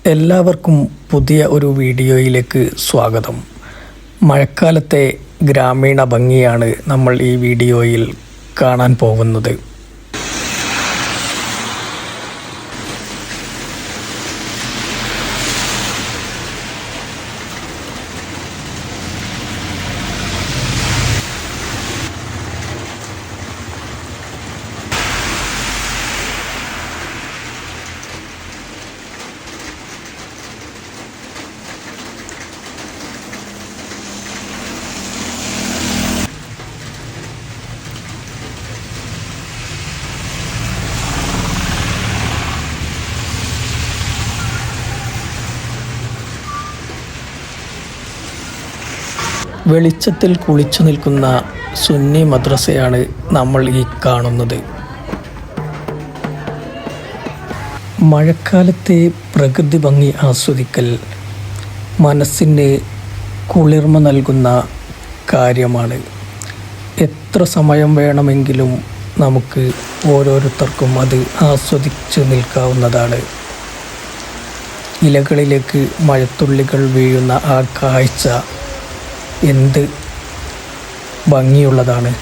എല്ലാവർക്കും പുതിയ ഒരു വീഡിയോയിലേക്ക് സ്വാഗതം. മഴക്കാലത്തെ ഗ്രാമീണ ഭംഗിയാണ് നമ്മൾ ഈ വീഡിയോയിൽ കാണാൻ പോകുന്നത്. വെളിച്ചത്തിൽ കുളിച്ചു നിൽക്കുന്ന സുന്നി മദ്രസയാണ് നമ്മൾ ഈ കാണുന്നത്. മഴക്കാലത്തെ പ്രകൃതി ഭംഗി ആസ്വദിക്കൽ മനസ്സിന് കുളിർമ നൽകുന്ന കാര്യമാണ്. എത്ര സമയം വേണമെങ്കിലും നമുക്ക് ഓരോരുത്തർക്കും അത് ആസ്വദിച്ച് നിൽക്കാവുന്നതാണ്. ഇലകളിലേക്ക് മഴത്തുള്ളികൾ വീഴുന്ന ആ കാഴ്ച എന്ത് ഭംഗിയുള്ളതാണ്.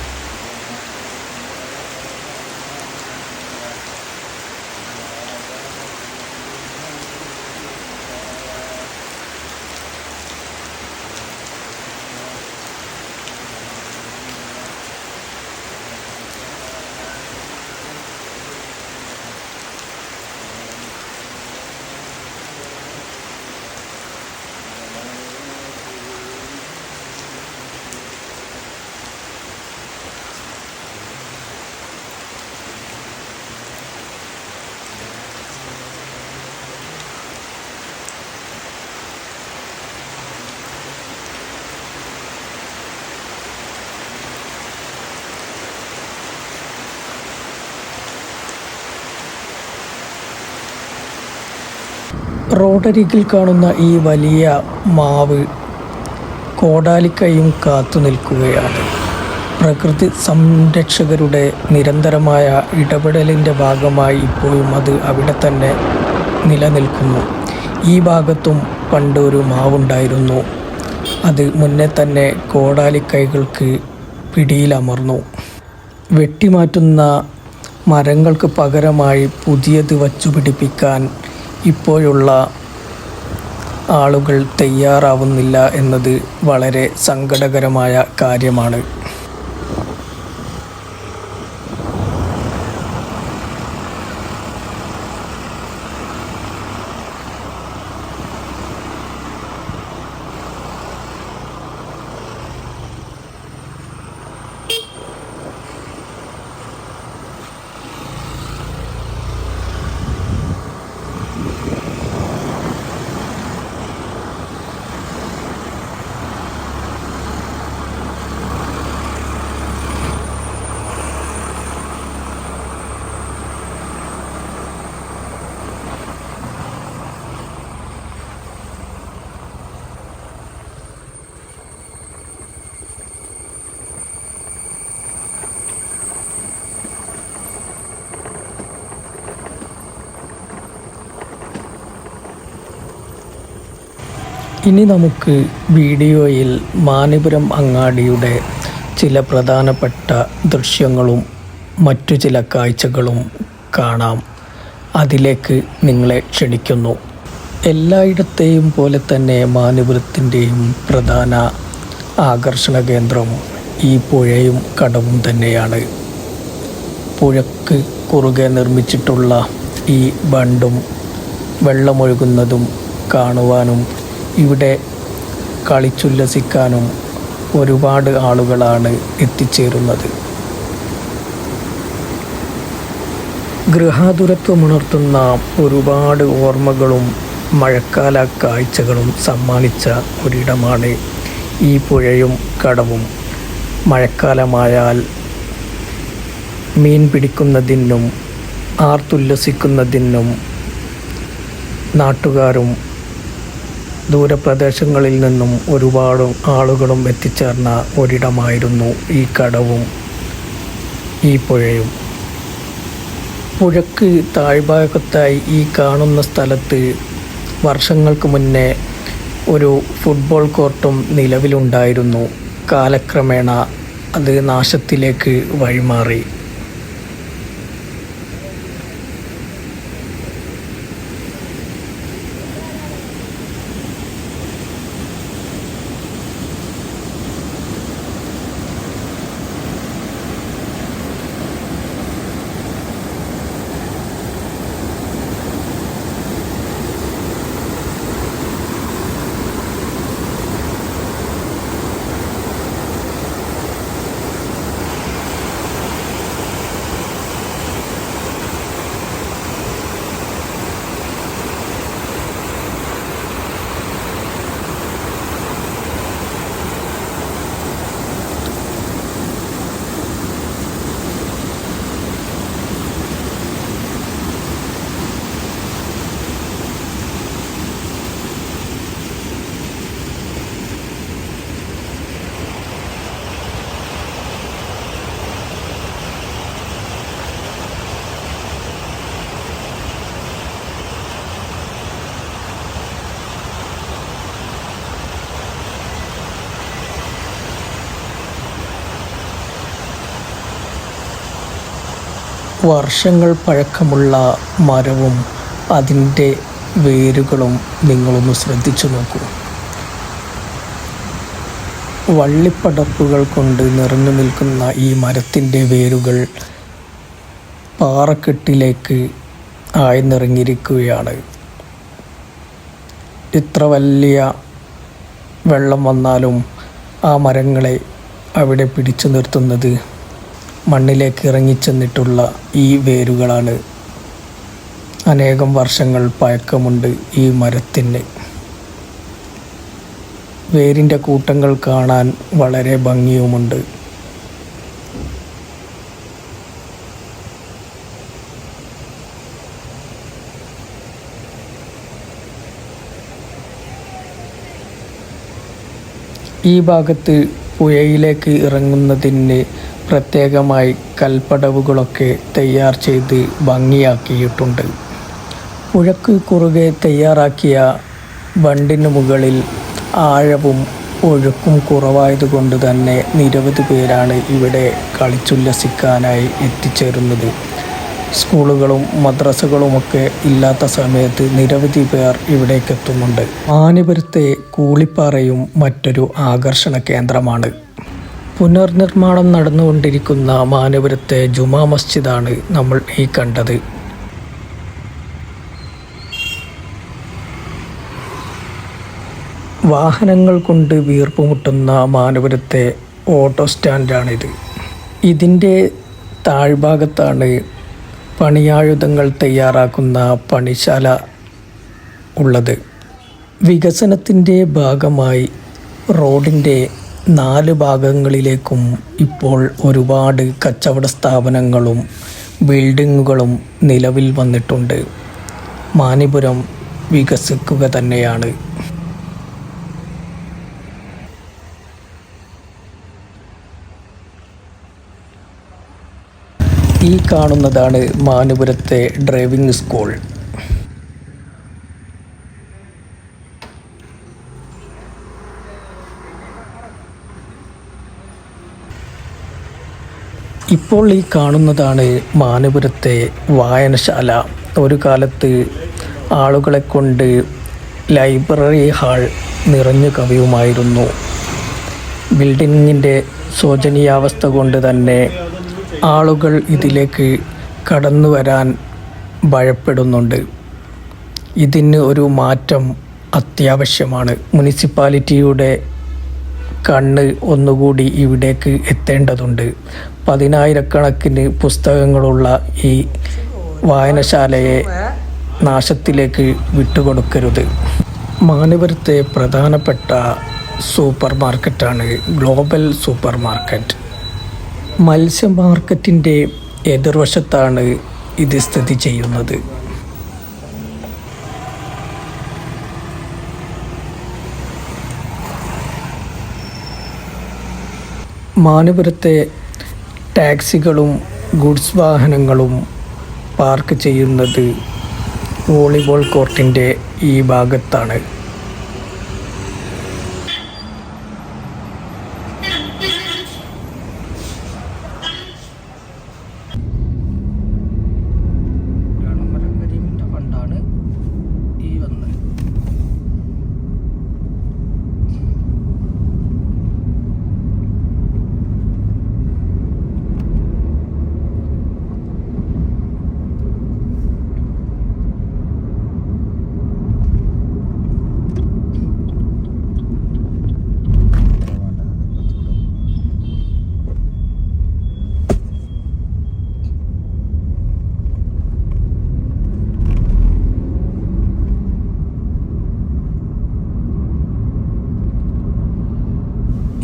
റോഡരികിൽ കാണുന്ന ഈ വലിയ മാവ് കോടാലിക്കൈയും കാത്തു നിൽക്കുകയാണ്. പ്രകൃതി സംരക്ഷകരുടെ നിരന്തരമായ ഇടപെടലിൻ്റെ ഭാഗമായി ഇപ്പോഴും അത് അവിടെ തന്നെ നിലനിൽക്കുന്നു. ഈ ഭാഗത്തും പണ്ട് ഒരു മാവുണ്ടായിരുന്നു. അത് മുന്നേ തന്നെ കോടാലിക്കൈകൾക്ക് പിടിയിലമർന്നു. വെട്ടിമാറ്റുന്ന മരങ്ങൾക്ക് പകരമായി പുതിയത് വച്ചുപിടിപ്പിക്കാൻ ഇപ്പോഴുള്ള ആളുകൾ തയ്യാറാവുന്നില്ല എന്നത് വളരെ സങ്കടകരമായ കാര്യമാണ്. ഇനി നമുക്ക് വീഡിയോയിൽ മാനിപുരം അങ്ങാടിയുടെ ചില പ്രധാനപ്പെട്ട ദൃശ്യങ്ങളും മറ്റു ചില കാഴ്ചകളും കാണാം. അതിലേക്ക് നിങ്ങളെ ക്ഷണിക്കുന്നു. എല്ലായിടത്തെയും പോലെ തന്നെ മാനിപുരത്തിൻ്റെയും പ്രധാന ആകർഷണ കേന്ദ്രം ഈ പുഴയും കടവും തന്നെയാണ്. പുഴയ്ക്ക് കുറുകെ നിർമ്മിച്ചിട്ടുള്ള ഈ ബണ്ടും വെള്ളമൊഴുകുന്നതും കാണുവാനും ഇവിടെ കളിച്ചുല്ലസിക്കാനും ഒരുപാട് ആളുകളാണ് എത്തിച്ചേരുന്നത്. ഗൃഹാതുരത്വമുണർത്തുന്ന ഒരുപാട് ഓർമ്മകളും മഴക്കാല കാഴ്ചകളും സമ്മാനിച്ച ഒരിടമാണ് ഈ പുഴയും കടവും. മഴക്കാലമായാൽ മീൻ പിടിക്കുന്നതിനും ആർത്തുല്ലസിക്കുന്നതിനും നാട്ടുകാരും ദൂരപ്രദേശങ്ങളിൽ നിന്നും ഒരുപാട് ആളുകളും എത്തിച്ചേർന്ന ഒരിടമായിരുന്നു ഈ കടവും ഈ പുഴയും. പുഴയ്ക്ക് താഴ്ഭാഗത്തായി ഈ കാണുന്ന സ്ഥലത്ത് വർഷങ്ങൾക്ക് മുന്നേ ഒരു ഫുട്ബോൾ കോർട്ടും നിലവിലുണ്ടായിരുന്നു. കാലക്രമേണ അത് നാശത്തിലേക്ക് വഴിമാറി. വർഷങ്ങൾ പഴക്കമുള്ള മരവും അതിൻ്റെ വേരുകളും നിങ്ങളൊന്ന് ശ്രദ്ധിച്ചു നോക്കൂ. വള്ളിപ്പടർപ്പുകൾ കൊണ്ട് നിറഞ്ഞു നിൽക്കുന്ന ഈ മരത്തിൻ്റെ വേരുകൾ പാറക്കെട്ടിലേക്ക് ആഴ്ന്നിറങ്ങിയിരിക്കുകയാണ്. ഇത്ര വലിയ വെള്ളം വന്നാലും ആ മരങ്ങളെ അവിടെ പിടിച്ചു നിർത്തുന്നത് മണ്ണിലേക്ക് ഇറങ്ങിച്ചെന്നിട്ടുള്ള ഈ വേരുകളാണ്. അനേകം വർഷങ്ങൾ പഴക്കമുണ്ട് ഈ മരത്തിന്. വേരിൻ്റെ കൂട്ടങ്ങൾ കാണാൻ വളരെ ഭംഗിയുമുണ്ട്. ഈ ഭാഗത്ത് പുഴയിലേക്ക് ഇറങ്ങുന്നതിന് പ്രത്യേകമായി കൽപ്പടവുകളൊക്കെ തയ്യാർ ചെയ്ത് ഭംഗിയാക്കിയിട്ടുണ്ട്. പുഴയ്ക്ക് കുറുകെ തയ്യാറാക്കിയ ബണ്ടിന് മുകളിൽ ആഴവും ഒഴുക്കും കുറവായതുകൊണ്ട് തന്നെ നിരവധി പേരാണ് ഇവിടെ കളിച്ചുല്ലസിക്കാനായി എത്തിച്ചേരുന്നത്. സ്കൂളുകളും മദ്രസകളുമൊക്കെ ഇല്ലാത്ത സമയത്ത് നിരവധി പേർ ഇവിടേക്ക് എത്തുന്നുണ്ട്. മാനിപുരത്തെ കൂളിപ്പാറയും മറ്റൊരു ആകർഷണ കേന്ദ്രമാണ്. പുനർനിർമ്മാണം നടന്നുകൊണ്ടിരിക്കുന്ന മാനപുരത്തെ ജുമാ മസ്ജിദാണ് നമ്മൾ ഈ കണ്ടത്. വാഹനങ്ങൾ കൊണ്ട് വീർപ്പുമുട്ടുന്ന മാനപുരത്തെ ഓട്ടോ സ്റ്റാൻഡാണിത്. ഇതിൻ്റെ താഴ്ഭാഗത്താണ് പണിയായുധങ്ങൾ തയ്യാറാക്കുന്ന പണിശാല ഉള്ളത്. വികസനത്തിൻ്റെ ഭാഗമായി റോഡിൻ്റെ 4 ഭാഗങ്ങളിലേക്കും ഇപ്പോൾ ഒരുപാട് കച്ചവട സ്ഥാപനങ്ങളും ബിൽഡിങ്ങുകളും നിലവിൽ വന്നിട്ടുണ്ട്. മാനിപുരം വികസിക്കുക തന്നെയാണ്. ഈ കാണുന്നതാണ് മാനിപുരത്തെ ഡ്രൈവിംഗ് സ്കൂൾ. ഇപ്പോൾ ഈ കാണുന്നതാണ് മാനപുരത്തെ വായനശാല. ഒരു കാലത്ത് ആളുകളെ കൊണ്ട് ലൈബ്രറി ഹാൾ നിറഞ്ഞു കവിയുമായിരുന്നു. ബിൽഡിങ്ങിൻ്റെ ശോചനീയാവസ്ഥ കൊണ്ട് തന്നെ ആളുകൾ ഇതിലേക്ക് കടന്നു വരാൻ ഭയപ്പെടുന്നുണ്ട്. ഇതിന് ഒരു മാറ്റം അത്യാവശ്യമാണ്. മുനിസിപ്പാലിറ്റിയുടെ കണ്ണ് ഒന്നുകൂടി ഇവിടേക്ക് എത്തേണ്ടതുണ്ട്. 10,000-കണക്കിന് പുസ്തകങ്ങളുള്ള ഈ വായനശാലയെ നാശത്തിലേക്ക് വിട്ടുകൊടുക്കരുത്. മാനപുരത്തെ പ്രധാനപ്പെട്ട സൂപ്പർ മാർക്കറ്റാണ് ഗ്ലോബൽ സൂപ്പർ മാർക്കറ്റ്. മത്സ്യ മാർക്കറ്റിൻ്റെ എതിർവശത്താണ് ഇത് സ്ഥിതി ചെയ്യുന്നത്. മാനപുരത്തെ ടാക്സികളും ഗുഡ്സ് വാഹനങ്ങളും പാർക്ക് ചെയ്യുന്നത് വോളിബോൾ കോർട്ടിൻ്റെ ഈ ഭാഗത്താണ്. ഫണ്ടാണ് ഈ വന്നത്.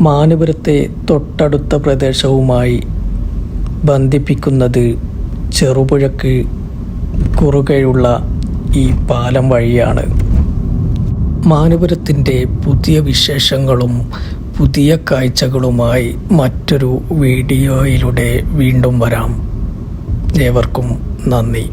മാനപുരത്തെ തൊട്ടടുത്ത പ്രദേശവുമായി ബന്ധിപ്പിക്കുന്നത് ചെറുപുഴയ്ക്ക് കുറുകെയുള്ള ഈ പാലം വഴിയാണ്. മാനപുരത്തിൻ്റെ പുതിയ വിശേഷങ്ങളും പുതിയ കാഴ്ചകളുമായി മറ്റൊരു വീഡിയോയിലൂടെ വീണ്ടും വരാം. ഏവർക്കും നന്ദി.